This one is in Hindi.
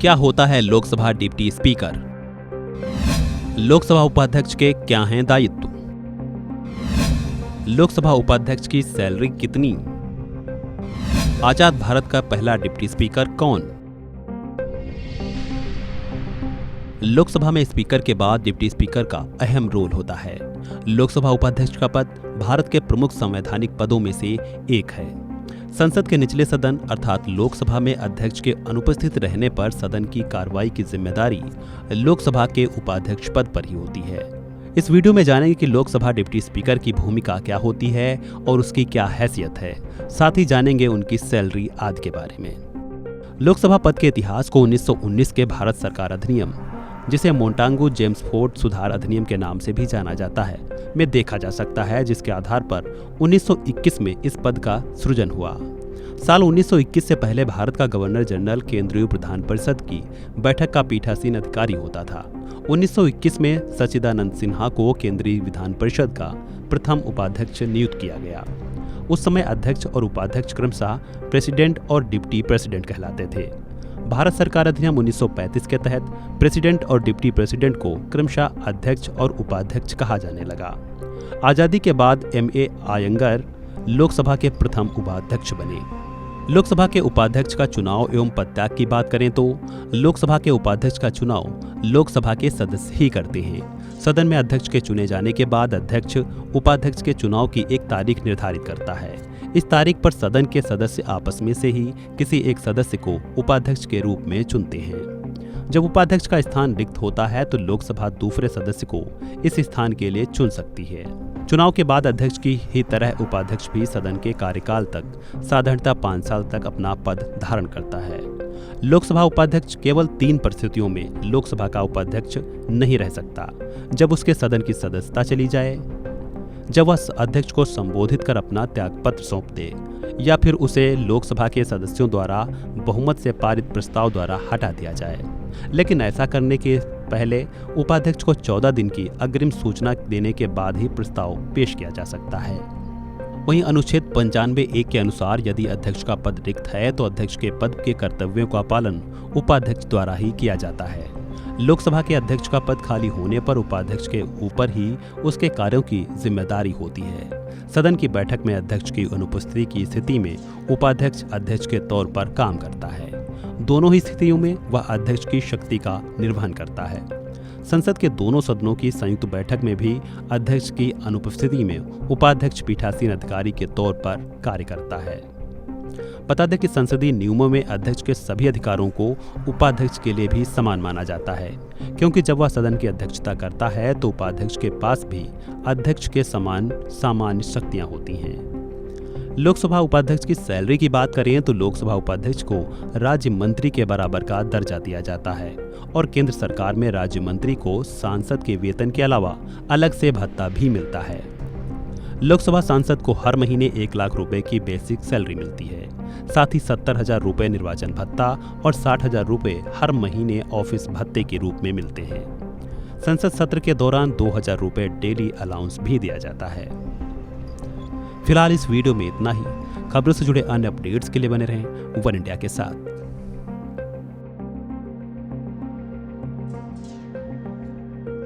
क्या होता है लोकसभा डिप्टी स्पीकर? लोकसभा उपाध्यक्ष के क्या हैं दायित्व? लोकसभा उपाध्यक्ष की सैलरी कितनी? आजाद भारत का पहला डिप्टी स्पीकर कौन? लोकसभा में स्पीकर के बाद डिप्टी स्पीकर का अहम रोल होता है। लोकसभा उपाध्यक्ष का पद भारत के प्रमुख संवैधानिक पदों में से एक है। संसद के निचले सदन अर्थात लोकसभा में अध्यक्ष के अनुपस्थित रहने पर सदन की कार्रवाई की जिम्मेदारी लोकसभा के उपाध्यक्ष पद पर ही होती है। इस वीडियो में जानेंगे कि लोकसभा डिप्टी स्पीकर की भूमिका क्या होती है और उसकी क्या हैसियत है। साथ ही जानेंगे उनकी सैलरी आदि के बारे में। लोकसभा पद के इतिहास को 1919 के भारत सरकार अधिनियम, जिसे मोंटागू जेम्सफोर्ड सुधार अधिनियम के नाम से भी जाना जाता है, में देखा जा सकता है, जिसके आधार पर 1921 में इस पद का सृजन हुआ। साल 1921 से पहले भारत का गवर्नर जनरल केंद्रीय प्रधान परिषद की बैठक का पीठासीन अधिकारी होता था। 1921 में सच्चिदानंद सिन्हा को केंद्रीय विधान परिषद का प्रथम उपाध्यक्ष नियुक्त किया गया। उस समय अध्यक्ष और उपाध्यक्ष क्रमशः प्रेसिडेंट और डिप्टी प्रेसिडेंट कहलाते थे। भारत सरकार अधिनियम 1935 के तहत प्रेसिडेंट और डिप्टी प्रेसिडेंट को क्रमशः अध्यक्ष और उपाध्यक्ष कहा जाने लगा। आजादी के बाद M.A. आयंगर लोकसभा के प्रथम उपाध्यक्ष बने। लोकसभा के उपाध्यक्ष का चुनाव एवं पदत्याग की बात करें तो लोकसभा के उपाध्यक्ष का चुनाव लोकसभा के सदस्य ही करते हैं। सदन में अध्यक्ष के चुने जाने के बाद अध्यक्ष उपाध्यक्ष के चुनाव की एक तारीख निर्धारित करता है। इस तारीख पर सदन के सदस्य आपस में से ही किसी एक सदस्य को उपाध्यक्ष के रूप में चुनते हैं। जब उपाध्यक्ष का स्थान रिक्त होता है तो लोकसभा दूसरे सदस्य को इस स्थान के लिए चुन सकती है। चुनाव के बाद अध्यक्ष की ही तरह उपाध्यक्ष भी सदन के कार्यकाल तक साधारणतः 5 साल तक अपना पद धारण करता है। लोकसभा उपाध्यक्ष केवल 3 परिस्थितियों में लोकसभा का उपाध्यक्ष नहीं रह सकता: जब उसके सदन की सदस्यता चली जाए, जब वह अध्यक्ष को संबोधित कर अपना त्यागपत्र सौंप दे, या फिर उसे लोकसभा के सदस्यों द्वारा बहुमत से पारित प्रस्ताव द्वारा हटा दिया जाए। लेकिन ऐसा करने के पहले उपाध्यक्ष को 14 दिन की अग्रिम सूचना देने के बाद ही प्रस्ताव पेश किया जा सकता है। वहीं अनुच्छेद 95(1) के अनुसार यदि अध्यक्ष का पद रिक्त है तो अध्यक्ष के पद के कर्तव्यों का पालन उपाध्यक्ष द्वारा ही किया जाता है। लोकसभा के अध्यक्ष का पद खाली होने पर उपाध्यक्ष के ऊपर ही उसके कार्यों की जिम्मेदारी होती है। सदन की बैठक में अध्यक्ष की अनुपस्थिति की स्थिति में उपाध्यक्ष अध्यक्ष के तौर पर काम करता है। दोनों ही स्थितियों में वह अध्यक्ष की शक्ति का निर्वहन करता है। संसद के दोनों सदनों की संयुक्त बैठक में भी अध्यक्ष की अनुपस्थिति में उपाध्यक्ष पीठासीन अधिकारी के तौर पर कार्य करता है। बता दें कि संसदीय नियमों में अध्यक्ष के सभी अधिकारों को उपाध्यक्ष के लिए भी समान माना जाता है, क्योंकि जब वह सदन की अध्यक्षता करता है तो उपाध्यक्ष के पास भी अध्यक्ष के समान सामान्य शक्तियां होती हैं। लोकसभा उपाध्यक्ष की सैलरी की बात करें तो लोकसभा उपाध्यक्ष को राज्य मंत्री के बराबर का दर्जा दिया जाता है और केंद्र सरकार में राज्य मंत्री को सांसद के वेतन के अलावा अलग से भत्ता भी मिलता है। लोकसभा सांसद को हर महीने 1 लाख रुपए की बेसिक सैलरी मिलती है। साथ ही 70,000 रुपए निर्वाचन भत्ता और 60,000 रुपए हर महीने ऑफिस भत्ते के रूप में मिलते हैं। संसद सत्र के दौरान 2,000 रुपए डेली अलाउंस भी दिया जाता है। फिलहाल इस वीडियो में इतना ही। खबरों से जुड़े अन्य अपडेट्स के लिए बने रहें वन इंडिया के साथ।